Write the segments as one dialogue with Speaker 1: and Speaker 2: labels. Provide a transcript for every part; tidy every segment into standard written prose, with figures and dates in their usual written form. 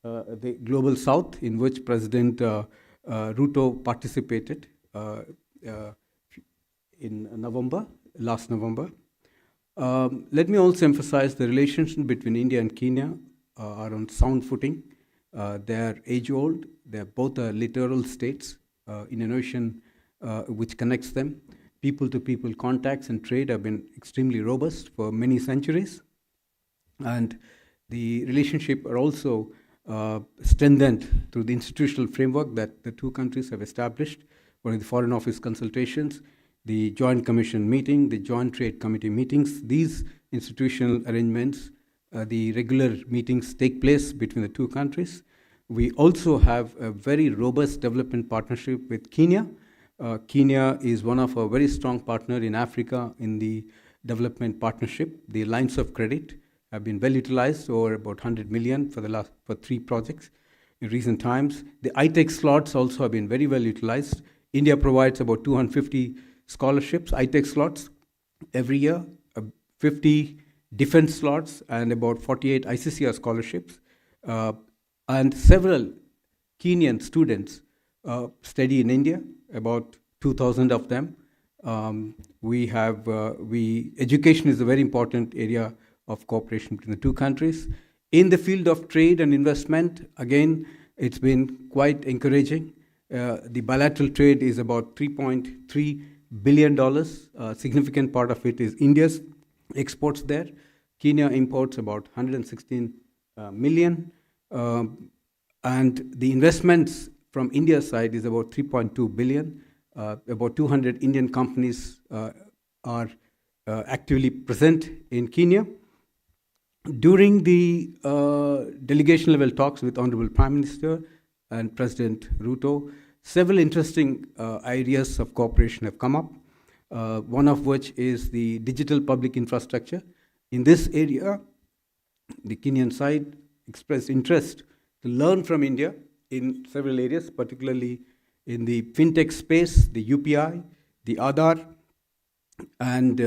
Speaker 1: the Global South, in which President Ruto participated uh, in November, last November. Let me also emphasize the relationship between India and Kenya are on sound footing. They are age old. They are both littoral states in an ocean which connects them. People to people contacts and trade have been extremely robust for many centuries. And the relationship are also strengthened through the institutional framework that the two countries have established, for the Foreign Office consultations, the Joint Commission meeting, the Joint Trade Committee meetings. These institutional arrangements, the regular meetings take place between the two countries. We also have a very robust development partnership with Kenya. Kenya is one of our very strong partner in Africa in the development partnership. The lines of credit have been well utilized, over about 100 million for 3 projects in recent times. The ITEC slots also have been very well utilized. India provides about 250 scholarships, ITEC slots every year, 50 defense slots, and about 48 ICCR scholarships. And several Kenyan students study in India, about 2,000 of them. Education is a very important area of cooperation between the two countries. In the field of trade and investment, again, it's been quite encouraging. The bilateral trade is about $3.3 billion. A significant part of it is India's exports there. Kenya imports about 116 million. And the investments from India's side is about 3.2 billion. About 200 Indian companies are actively present in Kenya. During the delegation level talks with Honorable Prime Minister and President Ruto, several interesting areas of cooperation have come up, one of which is the digital public infrastructure. In this area, the Kenyan side expressed interest to learn from India in several areas, particularly in the fintech space, the UPI, the Aadhaar, and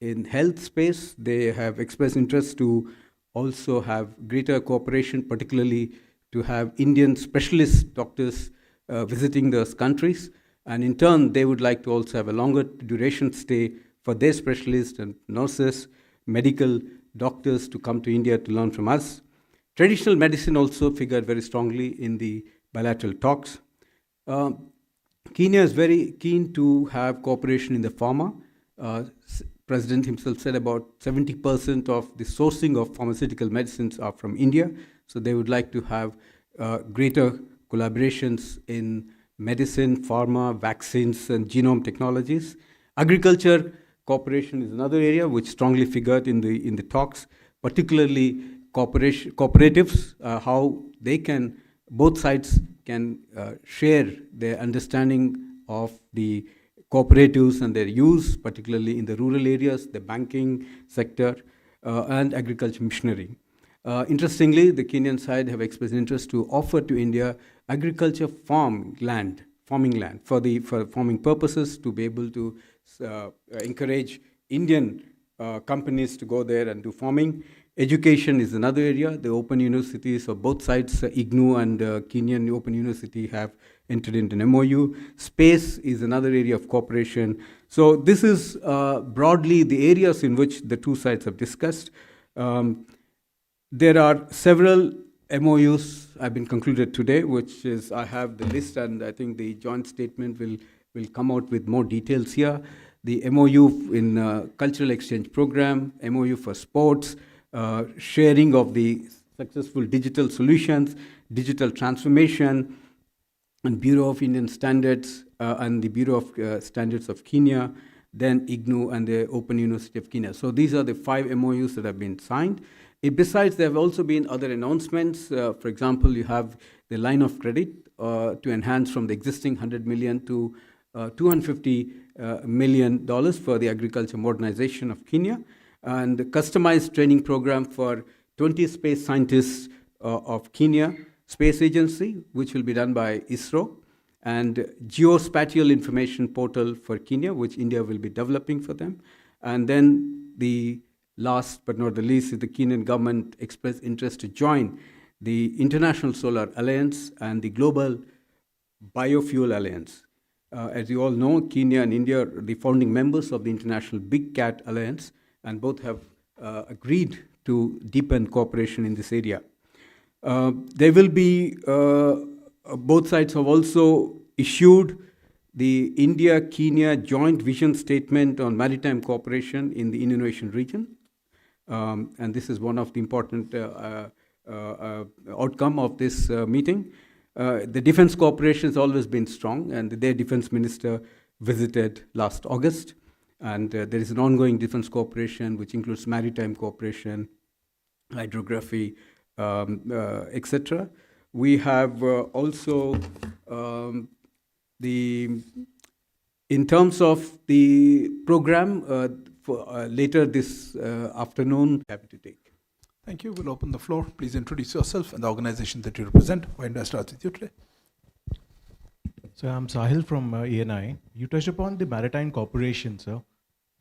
Speaker 1: in health space, they have expressed interest to also have greater cooperation, particularly to have Indian specialist doctors visiting those countries. And in turn, they would like to also have a longer duration stay for their specialists and nurses, medical doctors to come to India to learn from us. Traditional medicine also figured very strongly in the bilateral talks. Kenya is very keen to have cooperation in the pharma. President himself said about 70% of the sourcing of pharmaceutical medicines are from India. So they would like to have greater collaborations in medicine, pharma, vaccines, and genome technologies. Agriculture cooperation is another area which strongly figured in the talks, particularly cooperatives, how they can, both sides can share their understanding of the cooperatives and their use, particularly in the rural areas, the banking sector, and agriculture machinery. Interestingly, the Kenyan side have expressed interest to offer to India agriculture farming land for farming purposes, to be able to encourage Indian companies to go there and do farming. Education is another area. The open universities of both sides, IGNU and Kenyan Open University, have entered into an MOU. Space is another area of cooperation. So this is broadly the areas in which the two sides have discussed. There are several MOUs have been concluded today, which is, I have the list, and I think the joint statement will come out with more details here. The MOU in cultural exchange program, MOU for sports, sharing of the successful digital solutions, digital transformation, and Bureau of Indian Standards and the Bureau of Standards of Kenya, then IGNU and the Open University of Kenya. So these are the 5 MOUs that have been signed. Besides, there have also been other announcements. For example, you have the line of credit to enhance from the existing 100 million to $250 million for the agriculture modernization of Kenya, and the customized training program for 20 space scientists of Kenya Space Agency, which will be done by ISRO, and geospatial information portal for Kenya, which India will be developing for them. And then the last but not the least is the Kenyan government expressed interest to join the International Solar Alliance, and the Global Biofuel Alliance. As you all know, Kenya and India are the founding members of the International Big Cat Alliance, and both have agreed to deepen cooperation in this area. There will be, both sides have also issued the India-Kenya Joint Vision Statement on Maritime Cooperation in the Indian-Ocean region. And this is one of the important outcome of this meeting. The defense cooperation has always been strong, and their defense minister visited last August. And there is an ongoing defense cooperation, which includes maritime cooperation, hydrography, etc. We have also in terms of the program for later this afternoon, happy to take.
Speaker 2: Thank you. We'll open the floor. Please introduce yourself and the organization that you represent. Why don't I start with you today?
Speaker 3: So I'm Sahil from ENI. You touched upon the maritime cooperation, sir.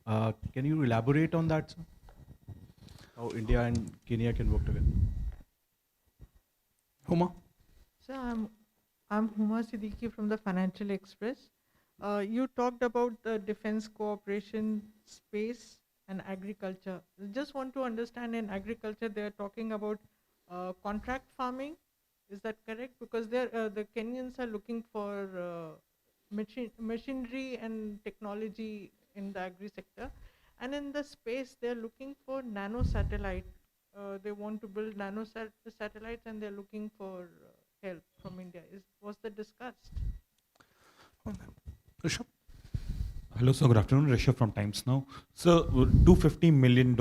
Speaker 3: Can you elaborate on that, sir? How India and Kenya can work together?
Speaker 2: Huma?
Speaker 4: So I'm Huma Siddiqui from the Financial Express. You talked about the defense cooperation space and agriculture. Just want to understand, in agriculture they are talking about contract farming. Is that correct? Because the Kenyans are looking for machinery and technology in the agri sector, and in the space they are looking for nano satellite. They want to build nano satellites, and they're looking for help from India. Was that discussed?
Speaker 2: Rishabh?
Speaker 5: Hello, sir. Good afternoon. Rishabh from Times Now. So, $250 million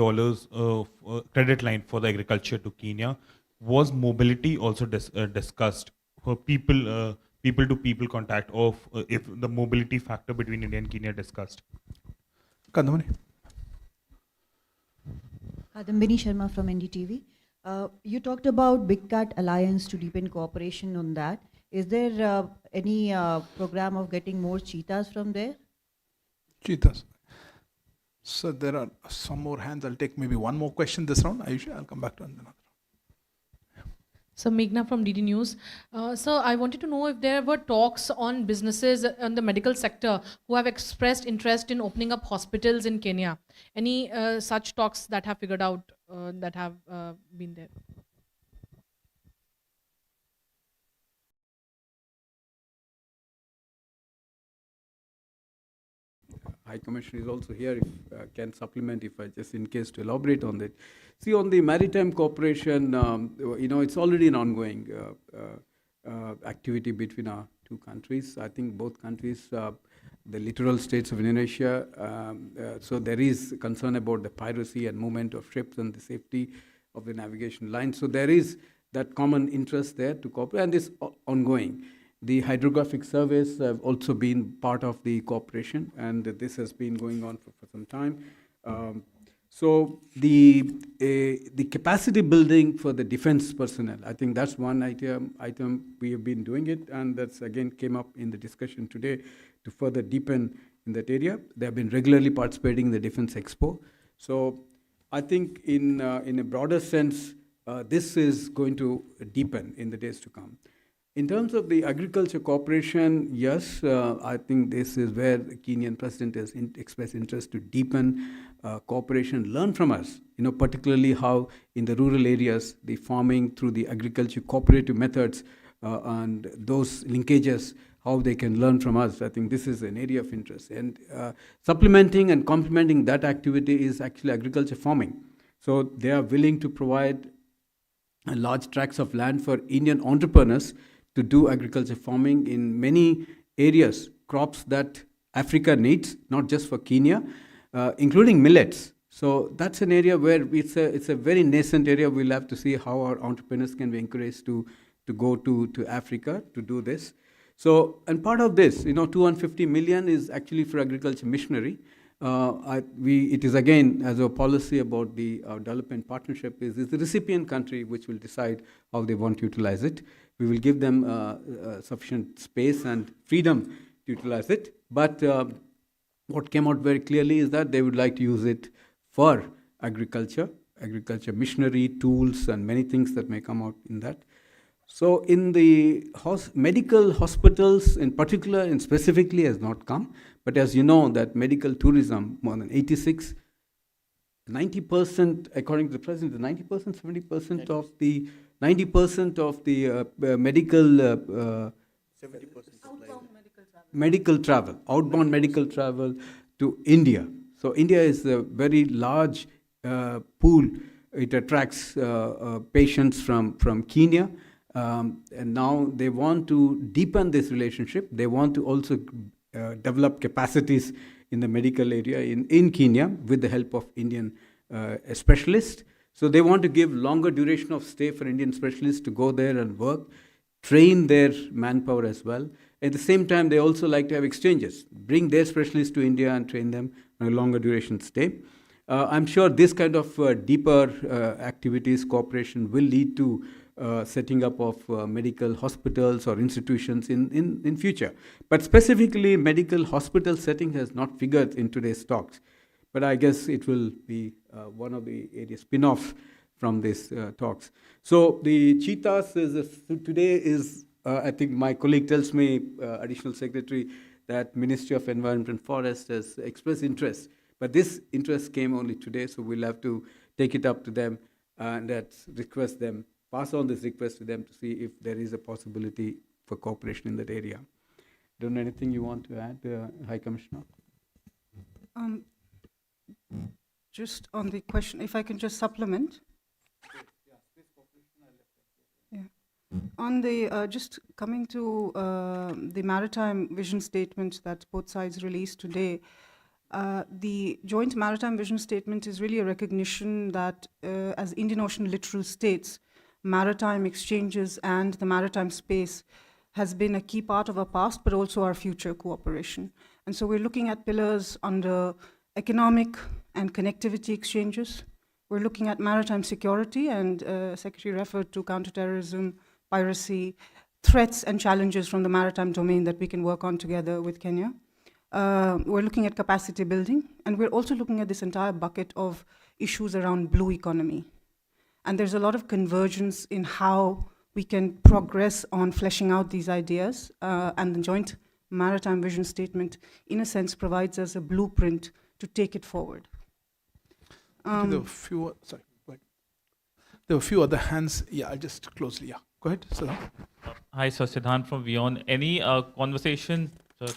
Speaker 5: credit line for the agriculture to Kenya. Was mobility also discussed for people-to-people contact, of if the mobility factor between India and Kenya discussed?
Speaker 2: Kandamani?
Speaker 6: Kadambini Sharma from NDTV. You talked about Big Cat Alliance to deepen cooperation on that. Is there any program of getting more cheetahs from there?
Speaker 2: Cheetahs. So there are some more hands. I'll take maybe one more question this round. Ayesha, I'll come back to another.
Speaker 7: So Meghna from DD News. So I wanted to know if there were talks on businesses in the medical sector who have expressed interest in opening up hospitals in Kenya. Any such talks that have figured out that have been there?
Speaker 1: High Commissioner is also here, if can supplement, if I just in case to elaborate on that. See, on the maritime cooperation, it's already an ongoing activity between our two countries. I think both countries, the littoral states of Indonesia, so there is concern about the piracy and movement of ships and the safety of the navigation line. So there is that common interest there to cooperate, and it's ongoing. The hydrographic surveys have also been part of the cooperation, and this has been going on for some time. So the capacity building for the defense personnel, I think that's one item we have been doing it, and that's again came up in the discussion today to further deepen in that area. They have been regularly participating in the Defense Expo. So I think in a broader sense, this is going to deepen in the days to come. In terms of the agriculture cooperation, yes, I think this is where the Kenyan president has expressed interest to deepen cooperation, learn from us, particularly how in the rural areas, the farming through the agriculture cooperative methods and those linkages, how they can learn from us. I think this is an area of interest. And supplementing and complementing that activity is actually agriculture farming. So they are willing to provide large tracts of land for Indian entrepreneurs to do agriculture farming in many areas, crops that Africa needs, not just for Kenya, including millets. So that's an area where it's a very nascent area. We'll have to see how our entrepreneurs can be encouraged to go to Africa to do this. So, and part of this, 250 million is actually for agriculture missionary. It is again, as a policy about the development partnership, is the recipient country which will decide how they want to utilize it. We will give them sufficient space and freedom to utilize it. But what came out very clearly is that they would like to use it for agriculture missionary tools and many things that may come out in that. So in the medical hospitals in particular and specifically has not come, but as you know that medical tourism, more than 90%, according to the president, 90%, 70% of the 90% of the medical 70% medical travel, outbound medical travel to India. So India is a very large pool. It attracts patients from Kenya. And now they want to deepen this relationship. They want to also develop capacities in the medical area in Kenya with the help of Indian specialists. So they want to give longer duration of stay for Indian specialists to go there and work, train their manpower as well. At the same time, they also like to have exchanges, bring their specialists to India and train them on a longer duration stay. I'm sure this kind of deeper activities, cooperation will lead to setting up of medical hospitals or institutions in future. But specifically, medical hospital setting has not figured in today's talks. But I guess it will be one of the areas spin-off from these talks. So the cheetahs today is, I think my colleague tells me, Additional Secretary, that Ministry of Environment and Forest has expressed interest. But this interest came only today, so we'll have to take it up to them and request them, pass on this request to them to see if there is a possibility for cooperation in that area. Don't know anything you want to add, High Commissioner?
Speaker 8: Just on the question, if I can just supplement. Yeah. On the, just coming to the maritime vision statement that both sides released today, the joint maritime vision statement is really a recognition that as Indian Ocean littoral states, maritime exchanges and the maritime space has been a key part of our past, but also our future cooperation. And so we're looking at pillars under economic and connectivity exchanges. We're looking at maritime security, and Secretary referred to counterterrorism, piracy, threats and challenges from the maritime domain that we can work on together with Kenya. We're looking at capacity building, and we're also looking at this entire bucket of issues around blue economy. And there's a lot of convergence in how we can progress on fleshing out these ideas, and the joint maritime vision statement, in a sense, provides us a blueprint to take it forward.
Speaker 2: There were a few other hands. Yeah, I'll just closely. Yeah, go ahead, Siddhant.
Speaker 9: Hi, sir. Siddhant from Vion. Any conversation, sir?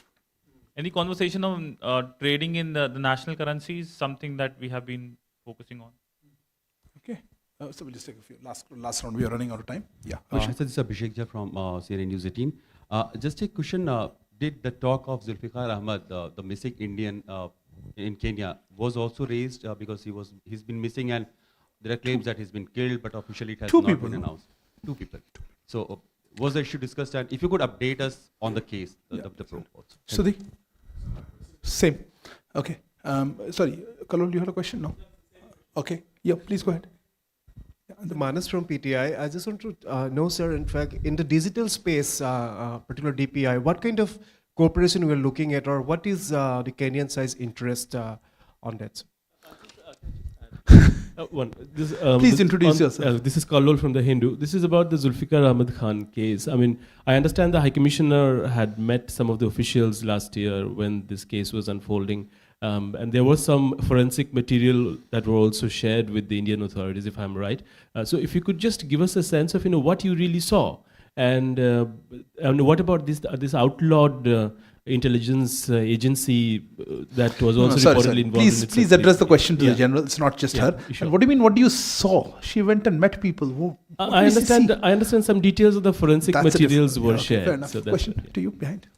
Speaker 9: Any conversation on trading in the national currencies? Something that we have been focusing on.
Speaker 2: Okay. So we'll just take a few last round. We are running out of time. Yeah.
Speaker 10: So this is Abhishek Jha from CNN News 18. Just a question: did the talk of Zulfikar Ahmad, the missing Indian in Kenya, was also raised because he's been missing, and there are claims that he's been killed, but officially it has not been announced. Two people. So was the issue discussed? And if you could update us on the case, the probe also.
Speaker 2: Sudhi? Same. Okay. Sorry, Kalol, you had a question? No? Okay. Yeah, please go ahead.
Speaker 3: Manas from PTI. I just want to know, sir, in fact, in the digital space, particular DPI, what kind of cooperation we're looking at, or what is the Kenyan side's interest on that?
Speaker 2: Please introduce yourself.
Speaker 11: This is Kallol from The Hindu. This is about the Zulfikar Ahmad Khan case. I mean, I understand the High Commissioner had met some of the officials last year when this case was unfolding. And there was some forensic material that were also shared with the Indian authorities, if I'm right. So if you could just give us a sense of, what you really saw. And what about this outlawed intelligence agency that was also reportedly involved in it?
Speaker 2: Please address the question to the general. It's not just her.
Speaker 11: Sure.
Speaker 2: And what do you mean? What do you saw? She went and met people.
Speaker 11: I understand some details of the forensic materials were shared.
Speaker 2: Fair enough.
Speaker 11: So
Speaker 2: question to you behind.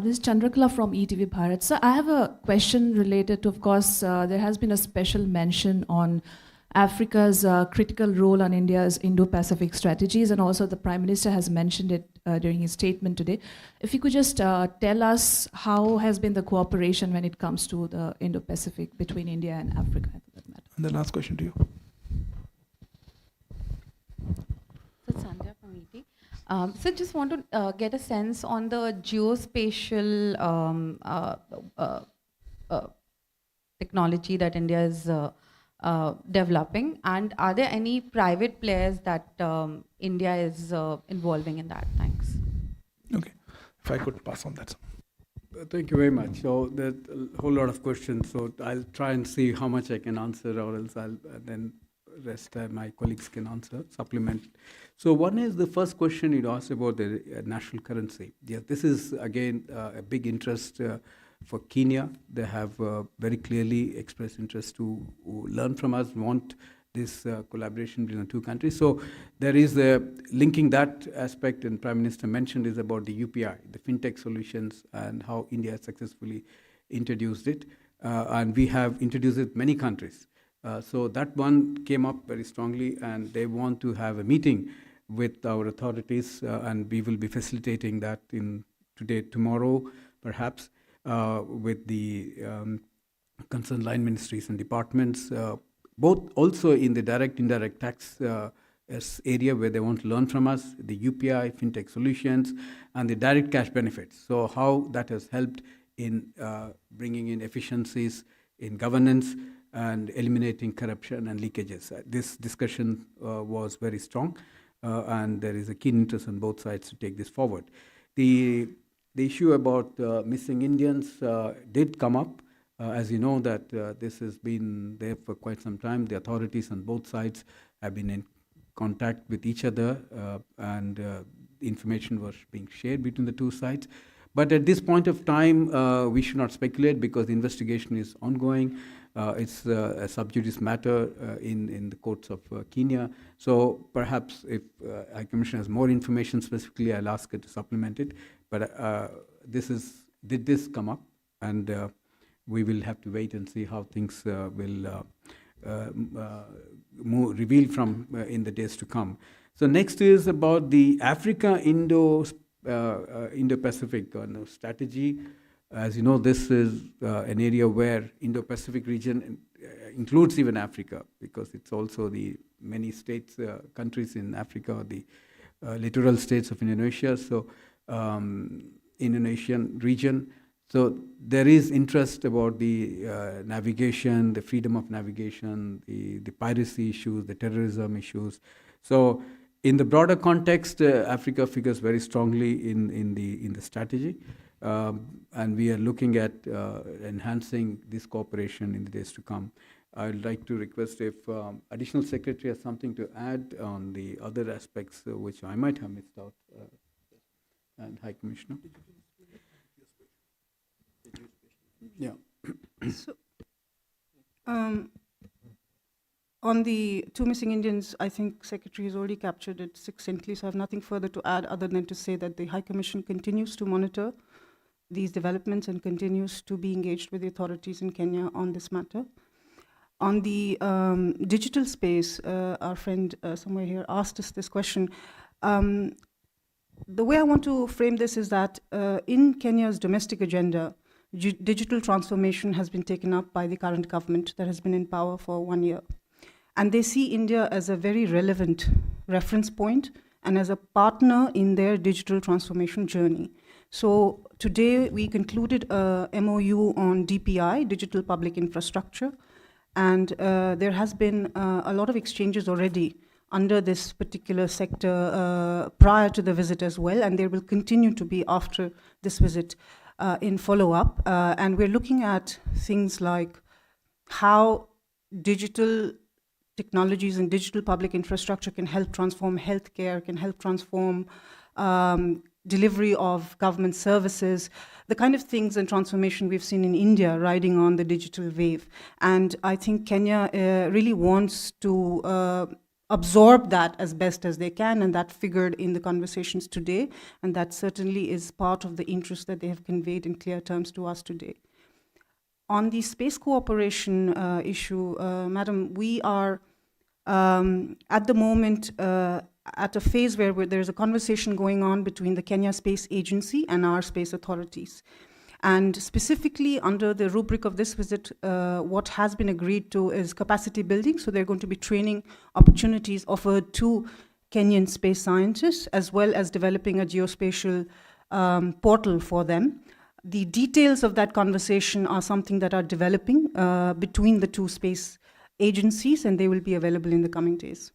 Speaker 12: This is Chandrakala from ETV Bharat. So I have a question related to, of course, there has been a special mention on Africa's critical role on India's Indo-Pacific strategies, and also the Prime Minister has mentioned it during his statement today. If you could just tell us how has been the cooperation when it comes to the Indo-Pacific between India and Africa, for that matter.
Speaker 2: And the last question to you.
Speaker 13: So Sandhya from ET. So just want to get a sense on the geospatial technology that India is developing? And are there any private players that India is involving in that? Thanks.
Speaker 2: Okay, if I could pass on that.
Speaker 1: Thank you very much. So there's a whole lot of questions. So I'll try and see how much I can answer, or else I'll then rest my colleagues can answer, supplement. So one is the first question you asked about the national currency. Yes, this is again a big interest for Kenya. They have very clearly expressed interest to learn from us, want this collaboration between the two countries. So there is linking that aspect, and Prime Minister mentioned, is about the UPI, the fintech solutions, and how India has successfully introduced it. And we have introduced it many countries. So that one came up very strongly, and they want to have a meeting with our authorities, and we will be facilitating that in tomorrow, perhaps, with the concerned line ministries and departments, both also in the direct, indirect tax area where they want to learn from us, the UPI, fintech solutions, and the direct cash benefits. So how that has helped in bringing in efficiencies in governance and eliminating corruption and leakages. This discussion was very strong, and there is a keen interest on both sides to take this forward. The issue about missing Indians did come up. As you know, that this has been there for quite some time. The authorities on both sides have been in contact with each other, and the information was being shared between the two sides. But at this point of time, we should not speculate because the investigation is ongoing. It's a sub judice matter in the courts of Kenya. So perhaps if High Commissioner has more information specifically, I'll ask her to supplement it. But did this come up? And we will have to wait and see how things will reveal from in the days to come. So next is about the Indo-Pacific strategy. As you know, this is an area where Indo-Pacific region includes even Africa, because it's also the many states, countries in Africa, the littoral states of Indonesia, so Indonesian region. So there is interest about the navigation, the freedom of navigation, the piracy issues, the terrorism issues. So in the broader context, Africa figures very strongly in the strategy, and we are looking at enhancing this cooperation in the days to come. I'd like to request if Additional Secretary has something to add on the other aspects which I might have missed out, and High Commissioner. Yeah.
Speaker 8: So, on the two missing Indians, I think Secretary has already captured it succinctly, so I have nothing further to add other than to say that the High Commission continues to monitor these developments and continues to be engaged with the authorities in Kenya on this matter. On the digital space, our friend somewhere here asked us this question. The way I want to frame this is that in Kenya's domestic agenda, digital transformation has been taken up by the current government that has been in power for 1 year. And they see India as a very relevant reference point and as a partner in their digital transformation journey. So today we concluded a MOU on DPI, Digital Public Infrastructure, and there has been a lot of exchanges already under this particular sector prior to the visit as well, and there will continue to be after this visit in follow-up. And we're looking at things like how digital technologies and digital public infrastructure can help transform healthcare, can help transform delivery of government services, the kind of things and transformation we've seen in India riding on the digital wave. And I think Kenya really wants to absorb that as best as they can, and that figured in the conversations today, and that certainly is part of the interest that they have conveyed in clear terms to us today. On the space cooperation issue, Madam, we are at the moment at a phase where there's a conversation going on between the Kenya Space Agency and our space authorities. And specifically under the rubric of this visit, what has been agreed to is capacity building. So there are going to be training opportunities offered to Kenyan space scientists, as well as developing a geospatial portal for them. The details of that conversation are something that are developing between the two space agencies, and they will be available in the coming days.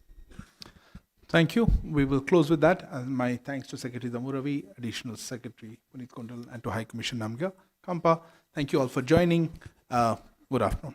Speaker 2: Thank you. We will close with that. And my thanks to Secretary Damuravi, Additional Secretary Puneet Kondal, and to High Commissioner Namga Kampa. Thank you all for joining. Good afternoon.